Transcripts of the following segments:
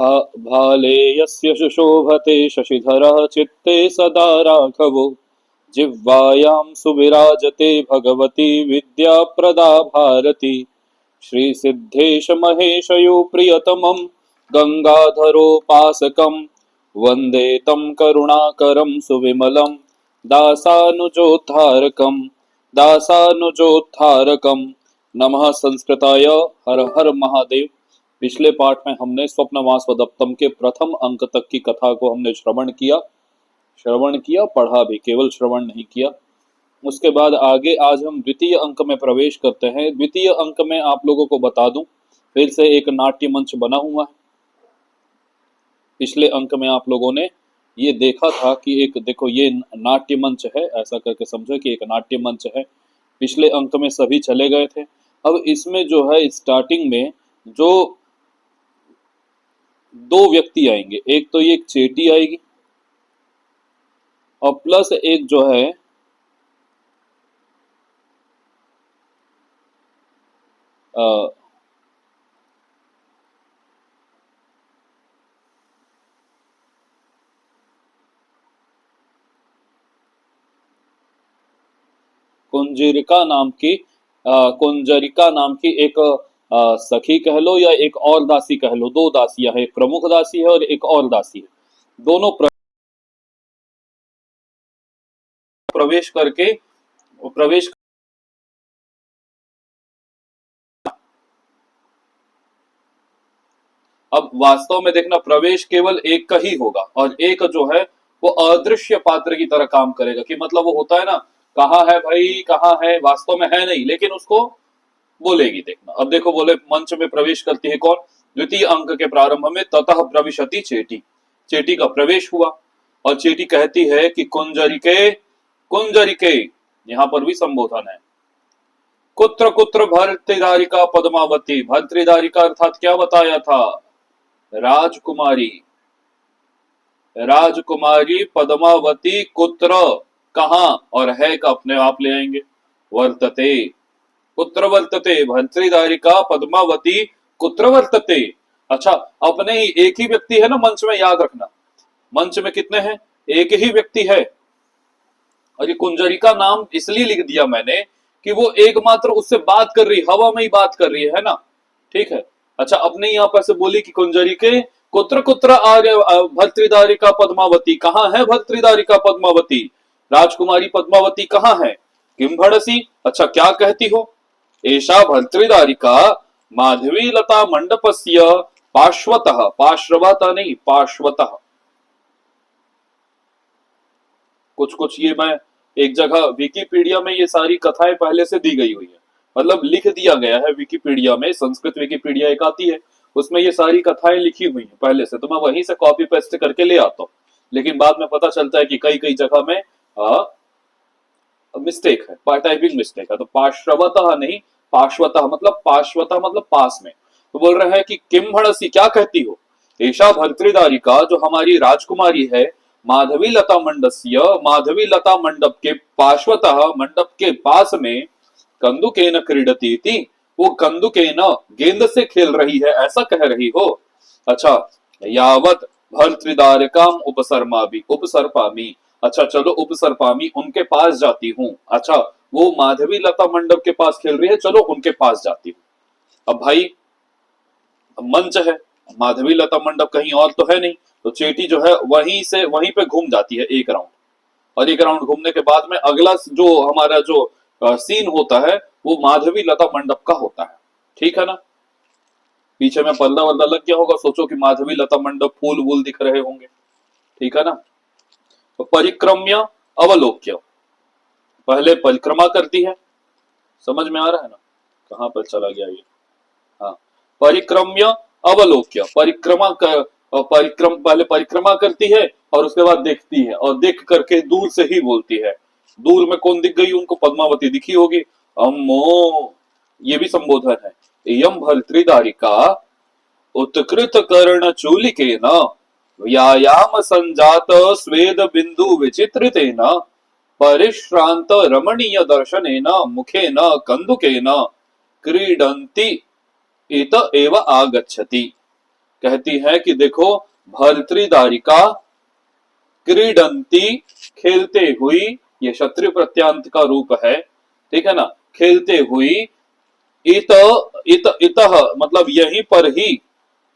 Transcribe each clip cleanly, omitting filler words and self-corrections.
भाले यस्य शुशोभते शशिधरः चित्ते सदा राघवो जिह्वायां सुविराजते भगवती विद्याप्रदा भारती। श्रीसिद्धेश महेशयो प्रियतमं गंगाधरोपासकं वन्दे तं करुणाकरं सुविमलं दासानुजोद्धारकं नमः संस्कृताय। हर हर महादेव। पिछले पाठ में हमने स्वप्नवास वदप्तम के प्रथम अंक तक की कथा को हमने श्रवण किया, पढ़ा भी, केवल श्रवण नहीं किया। उसके बाद आगे आज हम द्वितीय अंक में प्रवेश करते हैं। द्वितीय अंक में आप लोगों को बता दूं, फिर से एक नाट्य मंच बना हुआ है। पिछले अंक में आप लोगों ने ये देखा था कि एक, देखो ये नाट्य मंच है, ऐसा करके समझो कि एक नाट्य मंच है। पिछले अंक में सभी चले गए थे। अब इसमें जो है स्टार्टिंग में जो दो व्यक्ति आएंगे, एक तो ये चेटी आएगी और प्लस एक जो है कुंजरिका नाम की एक सखी कह लो या एक और दासी कह लो। दो दासियां है, एक प्रमुख दासी है और एक और दासी है। दोनों प्रवेश अब वास्तव में देखना, प्रवेश केवल एक का ही होगा और एक जो है वो अदृश्य पात्र की तरह काम करेगा। कि मतलब वो होता है ना, कहाँ है भाई, कहाँ है, वास्तव में है नहीं लेकिन उसको बोलेगी। देखना, अब देखो, बोले मंच में प्रवेश करती है कौन? द्वितीय अंक के प्रारंभ में ततः प्रविशति चेटी। चेटी का प्रवेश हुआ और चेटी कहती है कि कुंजरिके कुंजरिके, यहां पर भी संबोधन है। कुत्र कुत्र भर्तृदारिका पद्मावती। भर्तृदारिका अर्थात क्या बताया था? राजकुमारी। राजकुमारी पद्मावती कुत्र, कहां, और है का अपने आप ले आएंगे। वर्तते, कुत्र वर्तते भर्तृदारिका पद्मावती कुत्र वर्तते। अच्छा, अपने ही एक ही व्यक्ति है ना मंच में, याद रखना। मंच में कितने हैं? एक ही व्यक्ति है। और ये कुंजरिका नाम इसलिए लिख दिया मैंने कि वो एकमात्र उससे बात कर रही, हवा में ही बात कर रही है ना। ठीक है। अच्छा, अपने यहाँ पर से बोली कि कुंजरिके कुत्र कुत्र आर्य भर्तृदारिका पद्मावती। कहाँ है भर्तृदारिका पद्मावती? राजकुमारी पद्मावती कहाँ है? किम भड़सी, अच्छा क्या कहती हो? एषा भर्तृदारिका माधवी लता मंडपस्य पार्श्वतः, पार्श्वतः नहीं पार्श्वतः। कुछ कुछ ये मैं एक जगह विकिपीडिया में ये सारी कथाएं पहले से दी गई हुई है, मतलब लिख दिया गया है विकिपीडिया में। संस्कृत विकिपीडिया एक आती है, उसमें ये सारी कथाएं लिखी हुई हैं पहले से, तो मैं वहीं से कॉपी पेस्ट करके ले आता हूँ। लेकिन बाद में पता चलता है कि कई कई जगह में मिस्टेक है, टाइपिंग मिस्टेक है। तो पार्श्वतः नहीं पार्श्वतः, मतलब पार्श्वतः मतलब पास में। तो बोल रहे हैं कि किम भड़सी, क्या कहती हो? ऐशा भर्तृदारिका, जो हमारी राजकुमारी है, माधवी लता मंडस्य, माधवी लता मंडप के पार्श्वतः, मंडप के पास में, कंदुकेन क्रीडती थी, वो कंदुकेन गेंद से खेल रही है, ऐसा कह रही हो? अच्छा, यावत भर्तृदारिकाम उपसर्पामी, अच्छा चलो उपसर्पामी, उनके पास जाती हूँ। अच्छा, वो माधवी लता मंडप के पास खेल रही है, चलो उनके पास जाती हूँ। अब भाई मंच है, माधवी लता मंडप कहीं और तो है नहीं, तो चेटी जो है वहीं पे घूम जाती है एक राउंड। और एक राउंड घूमने के बाद में अगला जो हमारा जो सीन होता है वो माधवी लता मंडप का होता है। ठीक है ना? पीछे में पर्दा वर्दा लग गया होगा, सोचो कि माधवी लता मंडप, फूल वूल दिख रहे होंगे। ठीक है ना? तो परिक्रम्य अवलोक्य, पहले परिक्रमा करती है। समझ में आ रहा है ना? कहां पर चला गया ये? हाँ, परिक्रम्य अवलोक्य, पहले परिक्रमा करती है और उसके बाद देखती है, और देख करके दूर से ही बोलती है। दूर में कौन दिख गई उनको? पद्मावती दिखी होगी। अम्मो, ये भी संबोधन है। यम भर्तृदारिका उत्कृत कर्ण चूलिकेन व्यायाम संजात स्वेद बिंदु विचित्रितेन परिश्रांत रमणीय दर्शनेन मुखेन कंदुकेन क्रीडन्ति इत एव आगच्छति। कहती है कि देखो भर्तृदारिका क्रीडंती, खेलते हुई, ये क्षत्रिय प्रत्यांत का रूप है, ठीक है ना, खेलते हुई, इत इत इतः मतलब यहीं पर ही,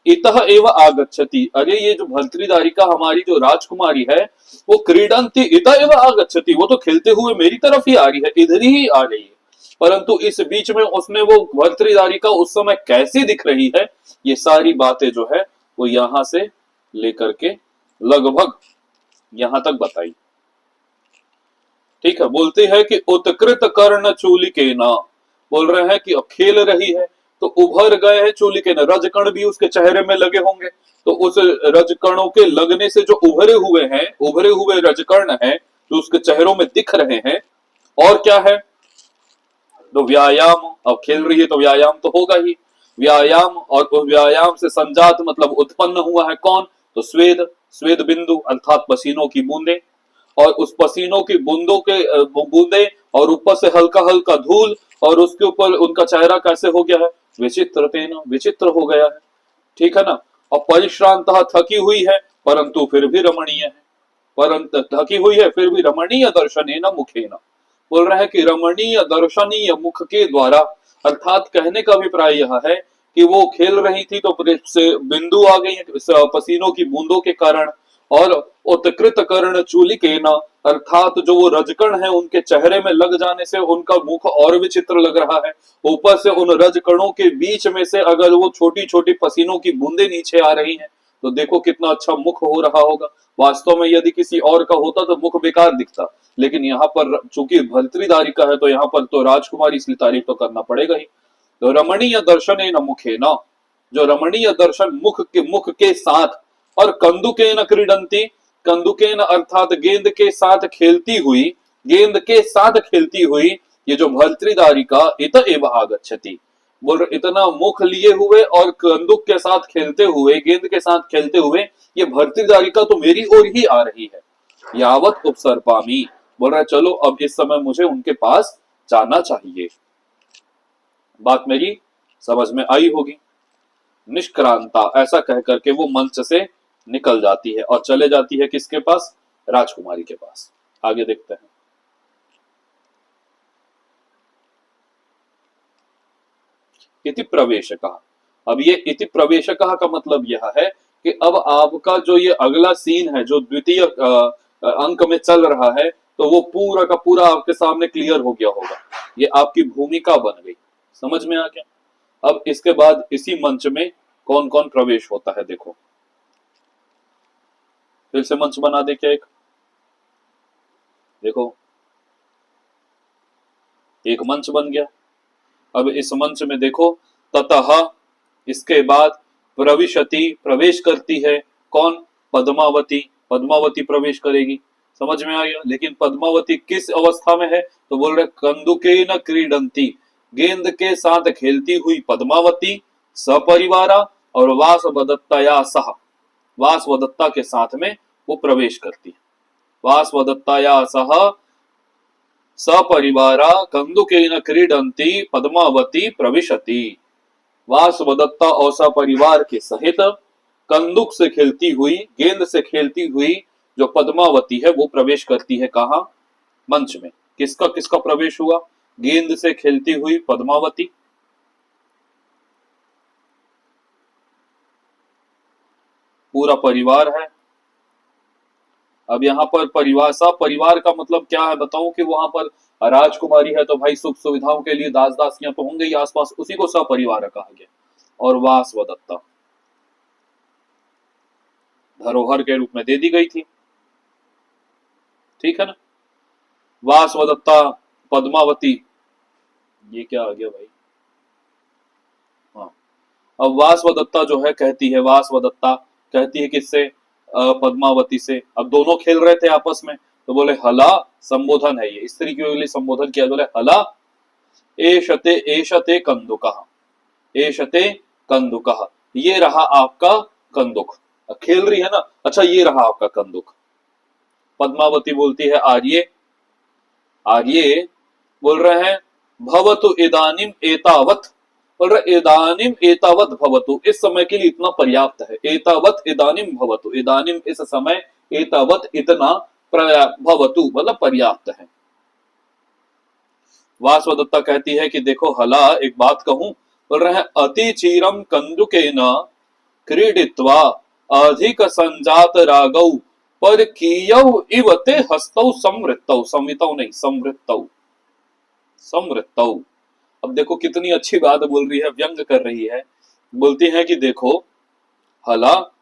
इतः एव आगच्छति, अरे ये जो भर्तृदारिका हमारी जो राजकुमारी है वो क्रीडंती इतः एव आगच्छति, वो तो खेलते हुए मेरी तरफ ही आ रही है, इधर ही आ रही है, परंतु इस बीच में उसमें वो भर्तृदारिका उस समय कैसी दिख रही है, ये सारी बातें जो है वो यहां से लेकर के लगभग यहां तक बताई। ठीक है, बोलते हैं कि उत्कृत कर्ण चूली के न, बोल रहे हैं कि खेल रही है तो उभर गए हैं चूली के न, रजकण भी उसके चेहरे में लगे होंगे, तो उस रजकणों के लगने से जो उभरे हुए हैं, उभरे हुए रजकर्ण हैं जो उसके चेहरों में दिख रहे हैं, और क्या है, तो व्यायाम, अब खेल रही है तो व्यायाम तो होगा ही, व्यायाम, और उस व्यायाम से संजात मतलब उत्पन्न हुआ है कौन, तो स्वेद, स्वेद बिंदु अर्थात पसीनों की बूंदे, और उस पसीनों की बूंदों के बूंदे, और ऊपर से हल्का हल्का धूल, और उसके ऊपर उनका चेहरा कैसे हो गया है, विचित्र तेना, विचित्र हो गया है, ठीक है ना, और परिश्रांत थकी हुई है परंतु फिर भी रमणीय है, परंतु थकी हुई है फिर भी रमणीय दर्शनेन मुखेन, बोल रहा है कि रमणीय दर्शनीय मुख के द्वारा, अर्थात कहने का अभिप्राय यह है कि वो खेल रही थी तो से बिंदु आ गई पसीनों की बूंदों के कारण, और उत्कृत कर्ण चूली के न, अर्थात जो वो रजकण है उनके चेहरे में लग जाने से उनका मुख और विचित्र लग रहा है, ऊपर से उन रजकणों के बीच में से अगर वो छोटी छोटी पसीनों की बूंदे नीचे आ रही हैं तो देखो कितना अच्छा मुख हो रहा होगा, वास्तव में यदि किसी और का होता तो मुख बेकार दिखता, लेकिन यहाँ पर चूंकि भर्तृदारिका है तो यहाँ पर तो राजकुमारी, इसलिए तारीफ तो करना पड़ेगा ही, तो रमणीय दर्शन न मुखे न, जो रमणीय दर्शन मुख के साथ, और कंदुकेन क्रीडंती, कंदुकेन अर्थात गेंद के साथ खेलती हुई, गेंद के साथ खेलती हुई, ये जो भर्तृदारिका इत एव आगच्छति, बोल इतना मुख लिए हुए और कंदुक के साथ खेलते हुए, गेंद के साथ खेलते हुए, ये भर्तृदारिका तो मेरी ओर ही आ रही है, यावत उपसर्पामी, बोल रहा है चलो अब इस समय मुझे उनके पास जाना चाहिए, बात मेरी समझ में आई होगी। निष्क्रांता, ऐसा कह करके वो मंच से निकल जाती है और चले जाती है किसके पास, राजकुमारी के पास। आगे देखते हैं। इति प्रवेशकः, अब ये इति प्रवेशकः का मतलब यह है कि अब आपका जो ये अगला सीन है जो द्वितीय अंक में चल रहा है, तो वो पूरा का पूरा आपके सामने क्लियर हो गया होगा, ये आपकी भूमिका बन गई, समझ में आ गया। अब इसके बाद इसी मंच में कौन कौन प्रवेश होता है देखो, फिर से मंच बना दे क्या, एक देखो एक मंच बन गया। अब इस मंच में देखो, ततः इसके बाद प्रविशति, प्रवेश करती है कौन, पद्मावती, पद्मावती प्रवेश करेगी, समझ में आ गया। लेकिन पद्मावती किस अवस्था में है, तो बोल रहे कंदुकेन क्रीडंती, गेंद के साथ खेलती हुई पद्मावती, सपरिवारा और वासवदत्तया सह, वासवदत्ता के साथ में वो प्रवेश करती है, वासवदत्तया सह सपरिवारा कंदुकेन क्रीडंती पद्मावती प्रविशति, वासवदत्ता और सपरिवार के सहित कंदुक से खेलती हुई, गेंद से खेलती हुई जो पद्मावती है वो प्रवेश करती है कहा, मंच में। किसका किसका प्रवेश हुआ, गेंद से खेलती हुई पद्मावती, पूरा परिवार है। अब यहाँ पर परिवार, सब परिवार का मतलब क्या है बताऊं, कि वहां पर राजकुमारी है तो भाई सुख सुविधाओं के लिए दास दासियां तो होंगे ही आसपास, उसी को सपरिवार कहा गया। और वासवदत्ता धरोहर के रूप में दे दी गई थी, ठीक है ना। वासवदत्ता, पद्मावती, ये क्या आ गया भाई, हाँ। अब वासवदत्ता जो है कहती है, वासवदत्ता कहती है किससे, पद्मावती से। अब दोनों खेल रहे थे आपस में, तो बोले हला, संबोधन है ये, स्त्री के लिए संबोधन किया, बोले हला एशते एशते कंदुकः, एशते कंदुकः, ये रहा आपका कंदुक, खेल रही है ना, अच्छा ये रहा आपका कंदुक। पद्मावती बोलती है आर्ये, आर्ये बोल रहे हैं भवतु इदानीम एतावत, बोल रहे इदानिम एतावत भवतु, इस समय के लिए इतना पर्याप्त है। एतावत इदानिम भवतु, इदानिम इस समय, एतावत इतना, भवतु मतलब पर्याप्त है। वासवदत्ता कहती है कि देखो हला, एक बात कहूं, बोल रहे हैं अति चीरम कंदुकेन क्रीडित्वा अधिक संजात रागौ पर कीयौ इवते हस्तौ समृतौ, संवितौ नहीं समृतौ, समृतौ। अब देखो कितनी अच्छी बात बोल रही है, व्यंग कर रही है। बोलती है कि देखो हला,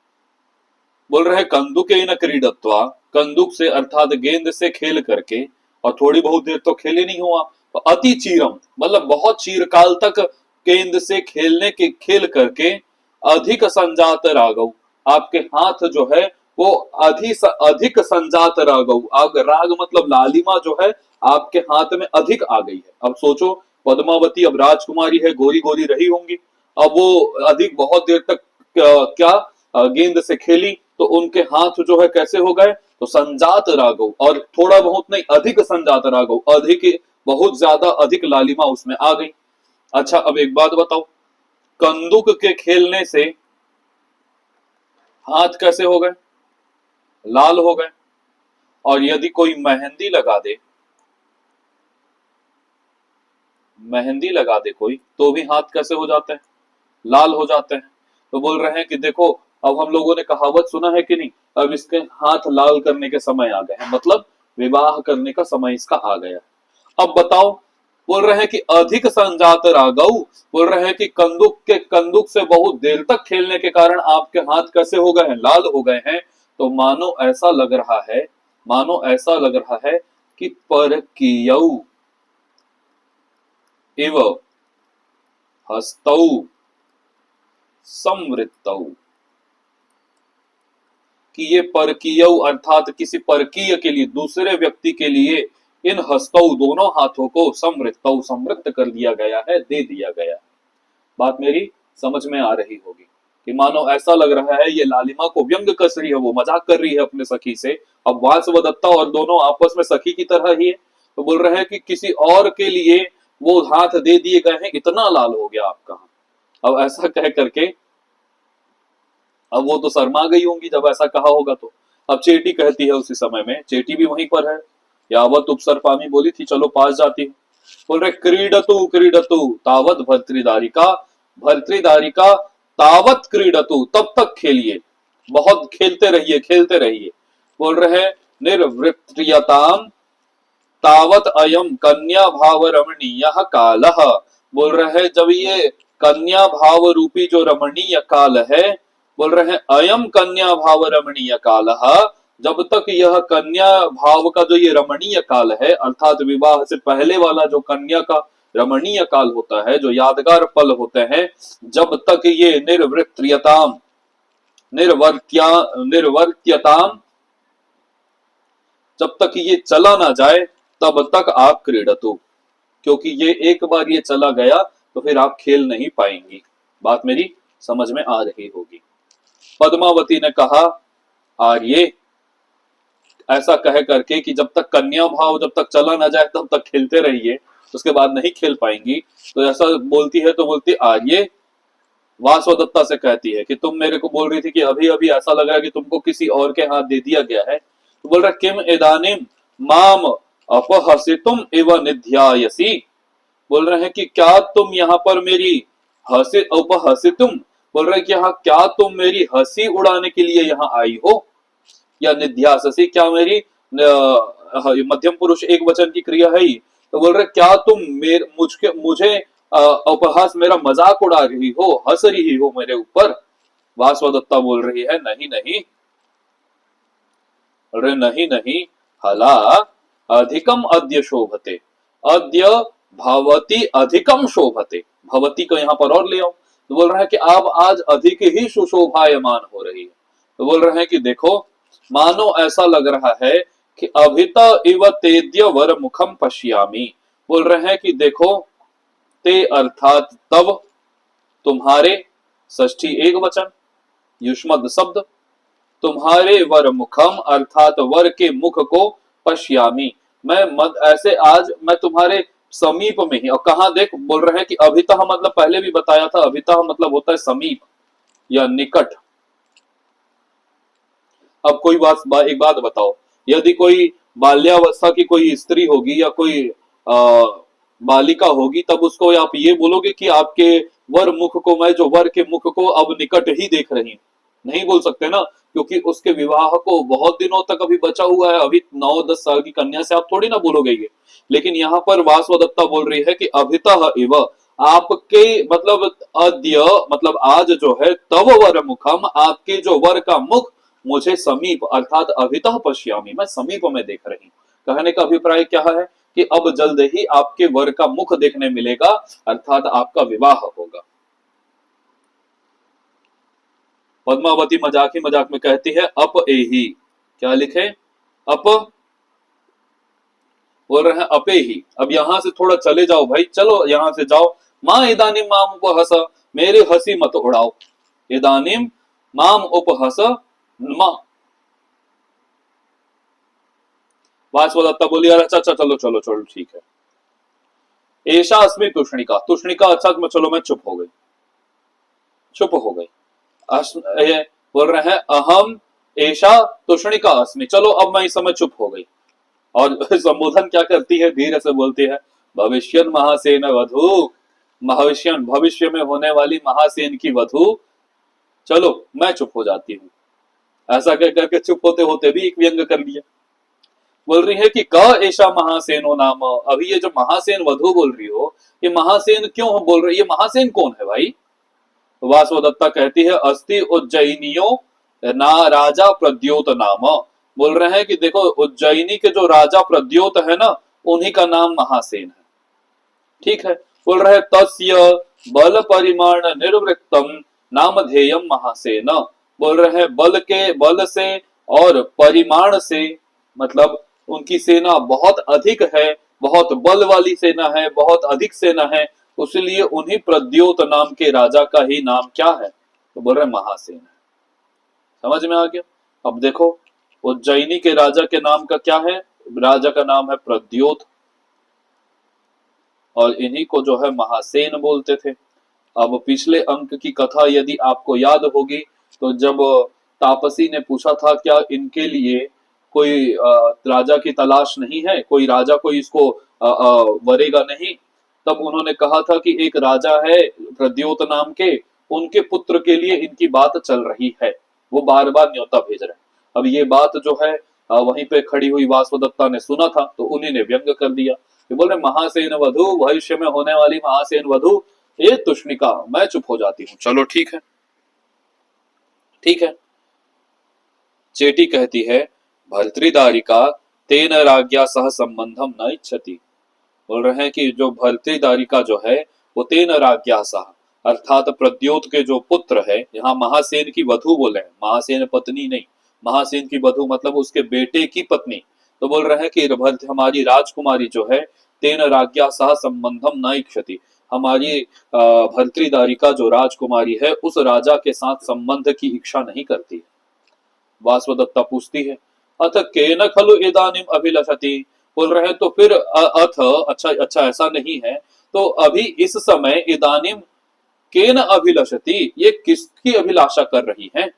बोल रहे कंदुके न क्रीडत्वा, कंदुक से अर्थात गेंद से खेल करके, और थोड़ी बहुत देर तो खेले नहीं हुआ, तो अति चीरम मतलब बहुत चीरकाल तक गेंद से खेलने के खेल करके, अधिक संजात रागव, आपके हाथ जो है वो अधिक संजात रागव, आग राग मतलब लालिमा जो है आपके हाथ में अधिक आ गई है। अब सोचो पद्मावती अब राजकुमारी है, गोरी गोरी रही होंगी, अब वो अधिक बहुत देर तक क्या गेंद से खेली, तो उनके हाथ जो है कैसे हो गए, तो संजात रागव, और थोड़ा बहुत नहीं अधिक संजात रागव, अधिक बहुत ज्यादा अधिक लालिमा उसमें आ गई। अच्छा अब एक बात बताओ, कंदुक के खेलने से हाथ कैसे हो गए, लाल हो गए, और यदि कोई मेहंदी लगा दे, मेहंदी लगा दे कोई, तो भी हाथ कैसे हो जाते हैं, लाल हो जाते हैं। तो बोल रहे हैं कि देखो अब हम लोगों ने कहावत सुना है कि नहीं, अब इसके हाथ लाल करने के समय आ गए हैं, मतलब विवाह करने का समय इसका आ गया। अब बताओ, बोल रहे हैं कि अधिक संजात रागव, बोल रहे हैं कि कंदुक से बहुत देर तक खेलने के कारण आपके हाथ कैसे हो गए हैं, लाल हो गए हैं। तो मानो ऐसा लग रहा है, मानो ऐसा लग रहा है कि परकीयौ इव हस्तौ समृतौ, कि ये परकीय अर्थात किसी परकीय के लिए, दूसरे व्यक्ति के लिए, इन हस्तौ दोनों हाथों को समृतौ समृत कर दिया गया है, दे दिया गया है। बात मेरी समझ में आ रही होगी कि मानो ऐसा लग रहा है ये लालिमा को व्यंग कस रही है, वो मजाक कर रही है अपने सखी से। अब वासवदत्ता और दोनों आपस में सखी की तरह ही है, तो बोल रहे हैं कि किसी और के लिए वो हाथ दे दिए गए हैं, इतना लाल हो गया आपका हाथ। अब ऐसा कह करके, अब वो तो शर्मा गई होंगी जब ऐसा कहा होगा तो। अब चेटी कहती है उसी समय में, चेटी भी वहीं पर है, यावत उपसर्पामी बोली थी चलो पास जाती हूँ। बोल रहे क्रीडतु क्रीडतु तावत भर्तृदारिका, भर्तृदारिका तावत क्रीडतु, तब तक खेलिए, बहुत खेलते रहिए खेलते रहिए। बोल रहे निर्वृत्रियताम तावत अयम कन्या भाव रमणीय कालः, बोल रहे जब ये कन्या भाव रूपी जो रमणीय काल है, बोल रहे हैं अयम कन्या भाव रमणीय कालः, जब तक यह कन्या भाव का जो ये रमणीय काल है, अर्थात विवाह से पहले वाला जो कन्या का रमणीय काल होता है, जो यादगार पल होते हैं, जब तक ये निर्वृत्रियताम निर्वर्त्यताम, जब तक ये चला ना जाए तब तक आप क्रीडतु, क्योंकि ये एक बार ये चला गया तो फिर आप खेल नहीं पाएंगी। बात मेरी समझ में आ रही होगी। पद्मावती ने कहा आर्ये, ऐसा कह करके कि जब तक कन्या भाव जब तक चला ना जाए तब तक खेलते रहिए, उसके बाद नहीं खेल पाएंगी। तो ऐसा बोलती है, तो बोलती आर्ये, वासवदत्ता से कहती है कि तुम मेरे को बोल रही थी कि अभी अभी ऐसा लग रहा है कि तुमको किसी और के हाथ दे दिया गया है। तो बोल रहा किम इदानीम माम अपहसितुम एव निध्यायसी, बोल रहे हैं कि क्या तुम यहाँ पर मेरी हंसी उपहसितुम, बोल रहे हैं कि हाँ क्या तुम मेरी हंसी उड़ाने के लिए यहाँ आई हो, या निध्याससी क्या मेरी मध्यम पुरुष एक वचन की क्रिया है ही। तो बोल रहे क्या तुम मुझे उपहास मेरा मजाक उड़ा रही हो, हंस रही हो मेरे ऊपर। वासवदत्ता बोल रही है नहीं नहीं, अरे नहीं नहीं, हला अधिकम अद्य शोभते, अद्य भवती अधिकम शोभते, भवती को यहाँ पर और ले आओ। तो बोल रहा है कि आप आज अधिक ही सुशोभायमान हो रही है। तो बोल रहे हैं कि देखो मानो ऐसा लग रहा है कि अभिता इव तेद्य वर मुखम पश्यामी, बोल रहे हैं कि देखो ते अर्थात तब, तुम्हारे, षष्ठी एक वचन, युष्मद शब्द, तुम्हारे वर मुखम अर्थात वर के मुख को, पश्यामी मैं मत ऐसे आज मैं समीप में ही। और कहा देख बोल रहे हैं कि अभितः मतलब पहले भी बताया था, अभितः मतलब होता है समीप या निकट। अब कोई एक बात बताओ, यदि कोई बाल्यावस्था की कोई स्त्री होगी या कोई बालिका होगी, तब उसको आप ये बोलोगे कि आपके वर मुख को, मैं जो वर के मुख को अब निकट ही देख रही हूं? नहीं बोल सकते ना, क्योंकि उसके विवाह को बहुत दिनों तक अभी बचा हुआ है, अभी 9-10 साल की कन्या से आप थोड़ी ना बोलोगे ये। लेकिन यहाँ पर वासवदत्ता बोल रही है कि अभितः एव, आपके मतलब अद्य मतलब आज जो है, तव वर मुखम, आपके जो वर का मुख मुझे समीप अर्थात अभितः पश्यामी, मैं समीप में देख रही हूं। कहने का अभिप्राय क्या है कि अब जल्द ही आपके वर का मुख देखने मिलेगा, अर्थात आपका विवाह होगा। पद्मावती मजाक ही मजाक में कहती है अप एही, क्या लिखे? अप, बोल रहे हैं अपे ही। अब यहां से थोड़ा चले जाओ भाई, चलो यहां से जाओ। मां इदानीम माम उपहस, मेरी हंसी मत उड़ाओ। इदानीम माम उपहस, मां। वासवदत्ता बोली अरे अच्छा अच्छा, चलो चलो चलो ठीक है। ऐशा अस्मि तुष्णिका, तुष्णिका अच्छा चलो मैं चुप हो गई, चुप हो गई। बोल रहे हैं अहम ऐशा तुष्णिका अस्मि, चलो अब मैं इस समय चुप हो गई। और संबोधन क्या करती है, धीरे से बोलती है भविष्यन महासेन वधु, भविष्य भविष्य में होने वाली महासेन की वधु, चलो मैं चुप हो जाती हूँ। ऐसा कह करके चुप होते होते भी एक व्यंग कर लिया। बोल रही है कि क ऐसा महासेनो नाम, अभी ये जो महासेन वधु बोल रही हो, ये महासेन क्यों बोल रही है? ये महासेन कौन है भाई? वासवदत्ता कहती है अस्ति उज्जैनियों ना राजा प्रद्योत नाम। बोल रहे हैं कि देखो उज्जैनी के जो राजा प्रद्योत है ना, उन्हीं का नाम महासेन है। ठीक है। बोल रहे तस्य बल परिमाण निर्वृत्तम नामधेयम महासेन। बोल रहे हैं बल के, बल से और परिमाण से, मतलब उनकी सेना बहुत अधिक है, बहुत बल वाली सेना है, बहुत अधिक सेना है, उसलिए उन्हीं प्रद्योत नाम के राजा का ही नाम क्या है? तो बोल रहे महासेन है। समझ में आ गया? अब देखो उज्जैनी के राजा के नाम का क्या है? राजा का नाम है प्रद्योत, और इन्हीं को जो है महासेन बोलते थे। अब पिछले अंक की कथा यदि आपको याद होगी, तो जब तापसी ने पूछा था क्या इनके लिए कोई राजा की तलाश नहीं है, कोई राजा कोई इसको वरेगा नहीं, तब उन्होंने कहा था कि एक राजा है प्रद्योत नाम के, उनके पुत्र के लिए इनकी बात चल रही है, वो बार बार न्योता भेज रहे हैं। अब ये बात जो है वहीं पे खड़ी हुई वासवदत्ता ने सुना था, तो उन्हीं ने व्यंग कर दिया। ये बोल रहे महासेन वधु, भविष्य में होने वाली महासेन वधु ये तुष्णिका, मैं चुप हो जाती हूँ। चलो ठीक है, ठीक है। चेटी कहती है भर्तृदारिका तेन राज्ञा सह संबंधम न इच्छति। बोल रहे हैं कि जो भर्तृदारिका जो है वो तेन राज्ञा सह, अर्थात प्रद्योत के जो पुत्र है, यहाँ महासेन की वधु बोले हैं, महासेन पत्नी नहीं, महासेन की वधु मतलब उसके बेटे की पत्नी। तो बोल रहे हैं कि हमारी राजकुमारी जो है तेन राज्ञा सह संबंधम न इच्छति, हमारी भर्तृदारिका जो राजकुमारी है उस राजा के साथ संबंध की इच्छा नहीं करती। वासवदत्ता पूछती है अथ केन खलु इदानीम अभिलषति। बोल रहे हैं तो फिर अथ, अच्छा अच्छा ऐसा नहीं है, तो अभी इस समय इदानीम केन अभिलषति, ये किसकी अभिलाषा कर रही है?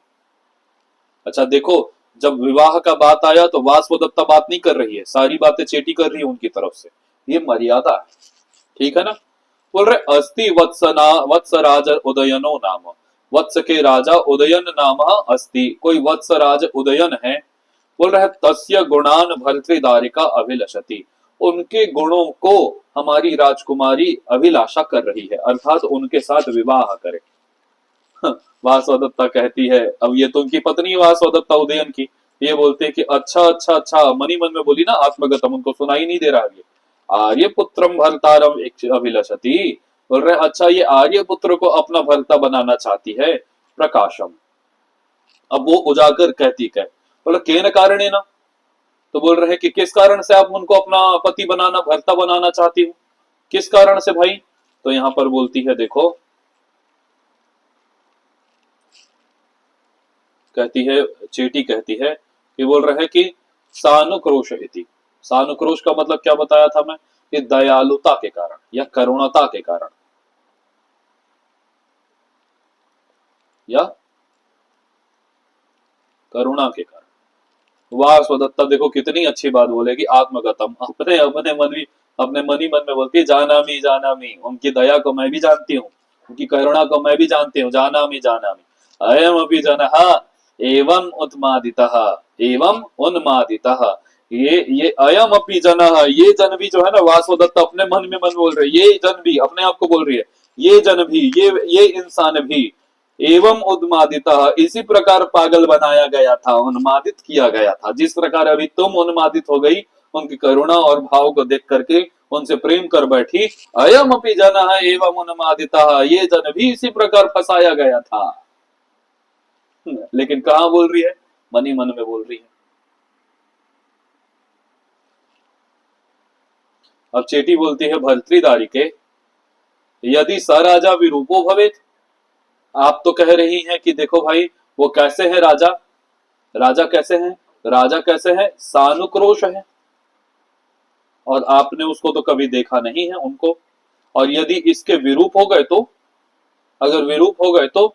अच्छा देखो, जब विवाह का बात आया तो वासवदत्ता बात नहीं कर रही है, सारी बातें चेटी कर रही है उनकी तरफ से, ये मर्यादा है। ठीक है ना? बोल रहे अस्ति वत्सना वत्सराज उदयनो नाम, वत्स के राजा उदयन नाम अस्ति, कोई वत्सराज उदयन है। बोल रहे तस्य गुणान भर्तृदारिका अभिलषति, उनके गुणों को हमारी राजकुमारी अभिलाषा कर रही है, अर्थात उनके साथ विवाह करे। वासवदत्ता कहती है, अब ये तो उनकी पत्नी वासवदत्ता उदयन की, ये बोलते हैं कि अच्छा अच्छा अच्छा, मनी मन में बोली ना आत्मगतम, उनको सुनाई नहीं दे रहा है। आर्य पुत्रम भरतारम अभिलषति, बोल रहे अच्छा ये आर्य पुत्र को अपना भरता बनाना चाहती है। प्रकाशम, अब वो उजागर कहती है, बोला केन कारण ना, तो बोल रहे कि किस कारण से आप उनको अपना पति बनाना, भरता बनाना चाहती हूँ, किस कारण से भाई? तो यहां पर बोलती है देखो, कहती है चेटी कहती है कि बोल रहे कि सानुक्रोश इति, सानुक्रोश का मतलब क्या बताया था मैं? ये दयालुता के कारण या करुणता के कारण या करुणा के कारण। वाह स्वदत्ता देखो कितनी अच्छी बात बोलेगी, आत्मगतम, अपने अपने अपने मन ही मन में बोलती है, जाना मी, उनकी दया को मैं भी जानती हूँ, उनकी करुणा को मैं भी जानती हूँ, जाना मी, अयम अपि जनः एवं उत्मादितः, एवं उन्मादितः, ये अयम अपि जनः, ये जन भी जो है ना, वासवदत्त अपने मन में मन बोल रहे, ये जन भी अपने आप को बोल रही है, ये जन भी, ये इंसान भी, एवं उन्मादितः, इसी प्रकार पागल बनाया गया था, उन्मादित किया गया था, जिस प्रकार अभी तुम उन्मादित हो गई उनकी करुणा और भाव को देख करके, उनसे प्रेम कर बैठी, अयम अपि जनः एवं उन्मादितः, ये जन भी इसी प्रकार फंसाया गया था। लेकिन कहां बोल रही है, मन ही मन में बोल रही है। अब चेटी बोलती है भर्तृदारी के, यदि स राजा विरूपो भवेत, आप तो कह रही हैं कि देखो भाई वो कैसे है राजा, राजा कैसे हैं, राजा कैसे है, सानुक्रोश है, और आपने उसको तो कभी देखा नहीं है उनको, और यदि इसके विरूप हो गए तो, अगर विरूप हो गए तो,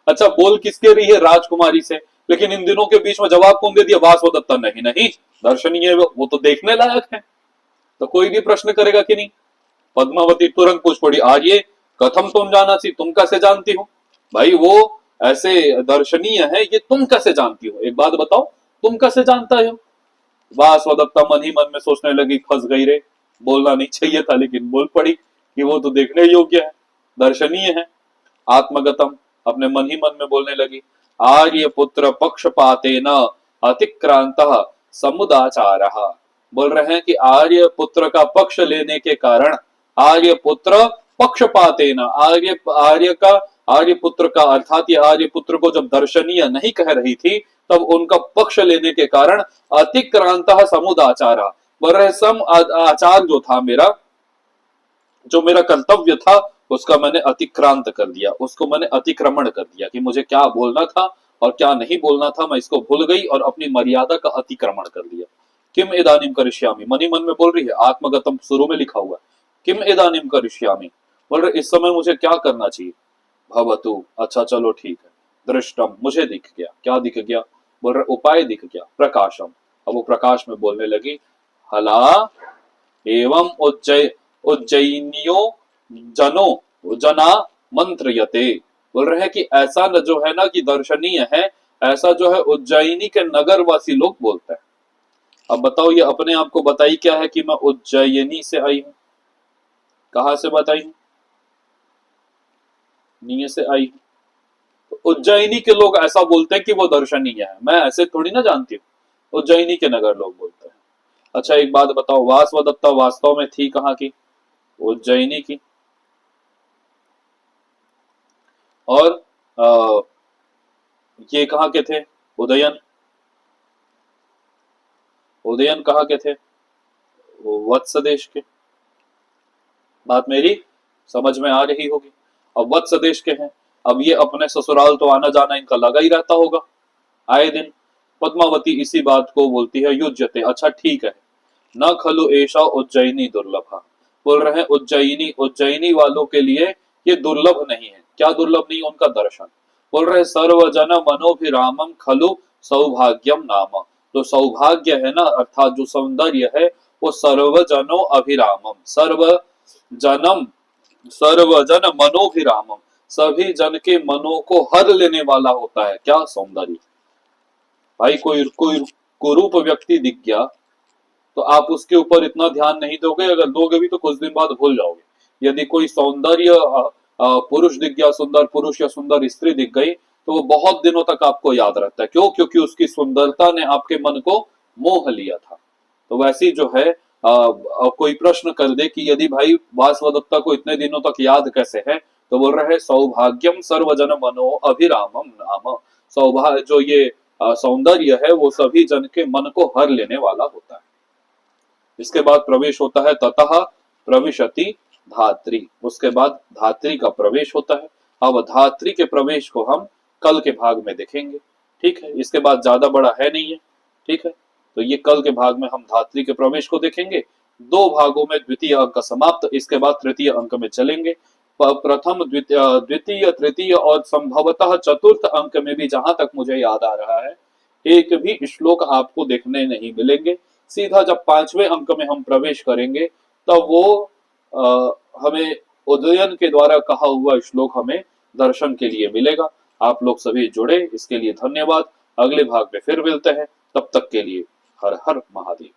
अच्छा बोल किसके रही है, राजकुमारी से, लेकिन इन दिनों के बीच में जवाब कौन दे दिया, वासवदत्ता, नहीं नहीं दर्शनीय वो तो देखने लायक है, तो कोई भी प्रश्न करेगा कि नहीं। पद्मावती तुरंत पूछ पड़ी, आज ये कथम तुम जाना सी, तुम कैसे जानती हो, भाई वो ऐसे दर्शनीय है, ये तुम कैसे जानती हो, एक बात बताओ, तुम कैसे जानता हो। वासवदत्ता मन ही मन में सोचने लगी, फंस गई रे, बोलना नहीं चाहिए था, लेकिन बोल पड़ी कि वो तो देखने योग्य है, दर्शनीय है। आत्मगतम, अपने मन ही मन में बोलने लगी, आर्य पुत्र पक्षपाते न अतिक्रांत समुदाचार, बोल रहे हैं कि आर्य पुत्र का पक्ष लेने के कारण, आर्य पुत्र पक्षपाते न, आर्य पुत्र का अर्थात ये आर्य पुत्र को जब दर्शनीय नहीं कह रही थी, तब उनका पक्ष लेने के कारण अतिक्रांत समुदाचार, बोल रहे सम आचार जो था मेरा, जो मेरा कर्तव्य था, उसका मैंने अतिक्रांत कर दिया, उसको मैंने अतिक्रमण कर दिया, कि मुझे क्या बोलना था और क्या नहीं बोलना था, मैं इसको भूल गई और अपनी मर्यादा का अतिक्रमण कर दिया। किम इदानीम करिष्यामि, मनी मन में बोल रही है, आत्मगतम शुरू में लिखा हुआ, किम इदानीम करिष्यामि, बोल रहे इस समय मुझे क्या करना चाहिए, भवतु, अच्छा चलो ठीक है, दृष्टम, मुझे दिख गया, क्या दिख गया, बोल रहे उपाय दिख गया, प्रकाशम, अब वो प्रकाश में बोलने लगी, हला एवं उज्जैनियो जनो जना मंत्रयते, बोल रहे हैं कि ऐसा न जो है ना कि दर्शनीय है, ऐसा जो है उज्जैनी के नगरवासी लोग बोलते हैं। अब बताओ ये अपने आप को बताई क्या है कि मैं उज्जैनी से आई हूं, कहां से बताई हूं, नीय से आई हूं, तो उज्जैनी के लोग ऐसा बोलते हैं कि वो दर्शनीय है, मैं ऐसे थोड़ी ना जानती हूँ, उज्जैनी के नगर लोग बोलते हैं। अच्छा एक बात बताओ, वासवदत्ता वास्तव में थी कहाँ की, उज्जैनी की, और ये कहाँ के थे, उदयन, उदयन कहाँ के थे, वत्स देश के, बात मेरी समझ में आ रही होगी। अब वत्स देश के हैं, अब ये अपने ससुराल तो आना जाना इनका लगा ही रहता होगा आए दिन। पद्मावती इसी बात को बोलती है, युज्यते, अच्छा ठीक है, न खलु ऐसा उज्जैनी दुर्लभ, बोल रहे हैं उज्जैनी, उज्जैनी वालों के लिए ये दुर्लभ नहीं है, क्या दुर्लभ नहीं, उनका दर्शन, बोल रहे सर्वजन मनोभिरामम खलु सौभाग्यम नाम, जो सौभाग्य है ना, अर्थात जो सौंदर्य है, वो सर्वजनो अभिरामम, सर्वजन मनोभिरामम, सभी जन के मनों को हर लेने वाला होता है, क्या सौंदर्य। भाई कोई कोई कुरूप व्यक्ति दिख गया तो आप उसके ऊपर इतना ध्यान नहीं दोगे, अगर दोगे भी तो कुछ दिन बाद भूल जाओगे। यदि कोई सौंदर्य पुरुष दिख गया, सुंदर पुरुष या सुंदर स्त्री दिख गई, तो वो बहुत दिनों तक आपको याद रहता है, क्यों, क्योंकि उसकी सुंदरता ने आपके मन को मोह लिया था। तो वैसी जो है कोई प्रश्न कर दे कि यदि भाई वासवदत्ता को इतने दिनों तक याद कैसे है, तो बोल रहे सौभाग्यम सर्वजन मनो अभिरामम नाम, सौभाग्य जो ये सौंदर्य है वो सभी जन के मन को हर लेने वाला होता है। इसके बाद प्रवेश होता है ततः प्रविशति धात्री, उसके बाद धात्री का प्रवेश होता है। अब धात्री के प्रवेश को हम कल के भाग में देखेंगे, ठीक है, इसके बाद ज्यादा बड़ा है नहीं है, ठीक है, तो ये कल के भाग में हम धात्री के प्रवेश को देखेंगे। दो भागों में द्वितीय अंक समाप्त। इसके बाद तृतीय अंक में चलेंगे। प्रथम द्वितीय तृतीय और संभवतः चतुर्थ अंक में भी जहां तक मुझे याद आ रहा है एक भी श्लोक आपको देखने नहीं मिलेंगे। सीधा जब पांचवें अंक में हम प्रवेश करेंगे तब वो हमें उदयन के द्वारा कहा हुआ श्लोक हमें दर्शन के लिए मिलेगा। आप लोग सभी जुड़े, इसके लिए धन्यवाद। अगले भाग में फिर मिलते हैं, तब तक के लिए हर हर महादेव।